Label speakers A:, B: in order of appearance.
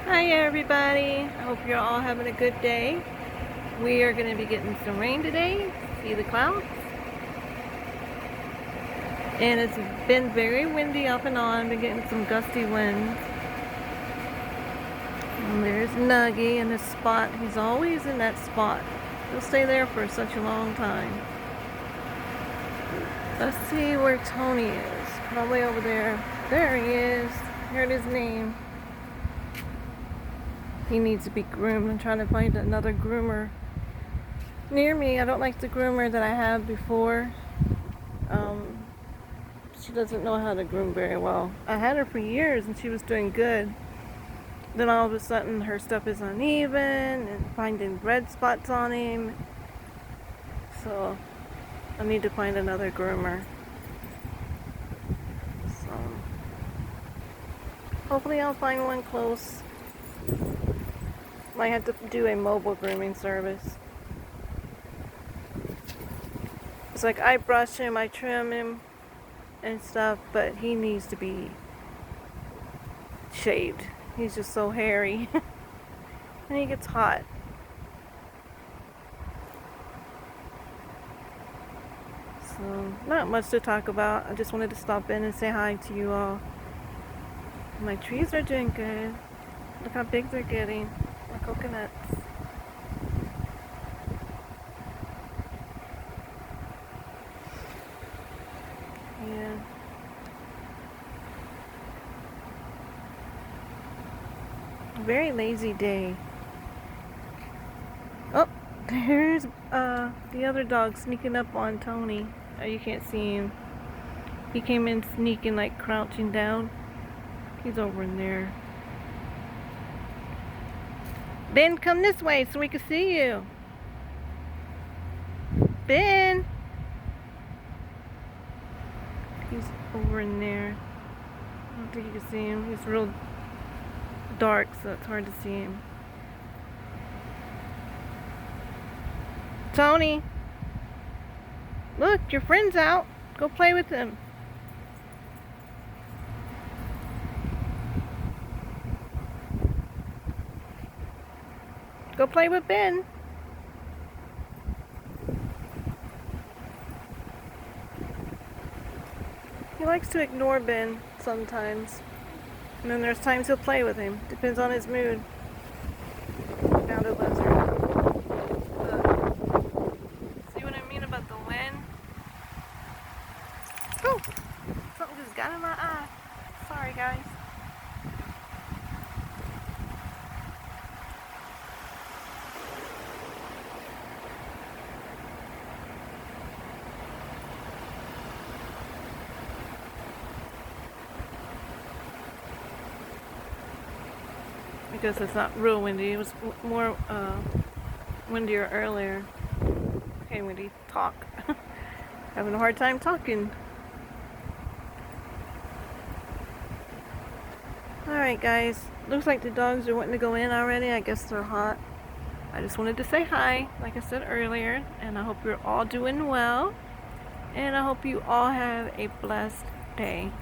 A: Hi everybody, I hope you're all having a good day. We are going to be getting some rain today. See the clouds? And it's been very windy off and on. Been getting some gusty winds. And there's Nuggy in this spot. He's always in that spot. He'll stay there for such a long time. Let's see where Tony is. Probably over there. There he is. Heard his name. He needs to be groomed. I'm trying to find another groomer near me. I don't like the groomer that I had before. She doesn't know how to groom very well. I had her for years and she was doing good. Then all of a sudden her stuff is uneven and finding red spots on him. So I need to find another groomer. So hopefully I'll find one close. Might have to do a mobile grooming service. It's like I brush him, I trim him and stuff, but he needs to be shaved. He's just so hairy. And he gets hot. So, not much to talk about. I just wanted to stop in and say hi to you all. My trees are doing good. Look how big they're getting. My coconuts. Yeah. Very lazy day. Oh, there's the other dog sneaking up on Tony. Oh, you can't see him. He came in sneaking, like crouching down. He's over in there. Ben, come this way so we can see you. Ben! He's over in there. I don't think you can see him. He's real dark, so it's hard to see him. Tony! Look, your friend's out. Go play with him. Go play with Ben. He likes to ignore Ben sometimes. And then there's times he'll play with him. Depends on his mood. Found a lizard. See what I mean about the wind? Oh! Something just got in my eye. Sorry guys. Because it's not real windy. It was more windier earlier. Okay, Wendy, talk. Having a hard time talking. Alright guys, looks like the dogs are wanting to go in already. I guess they're hot. I just wanted to say hi, like I said earlier, and I hope you're all doing well. And I hope you all have a blessed day.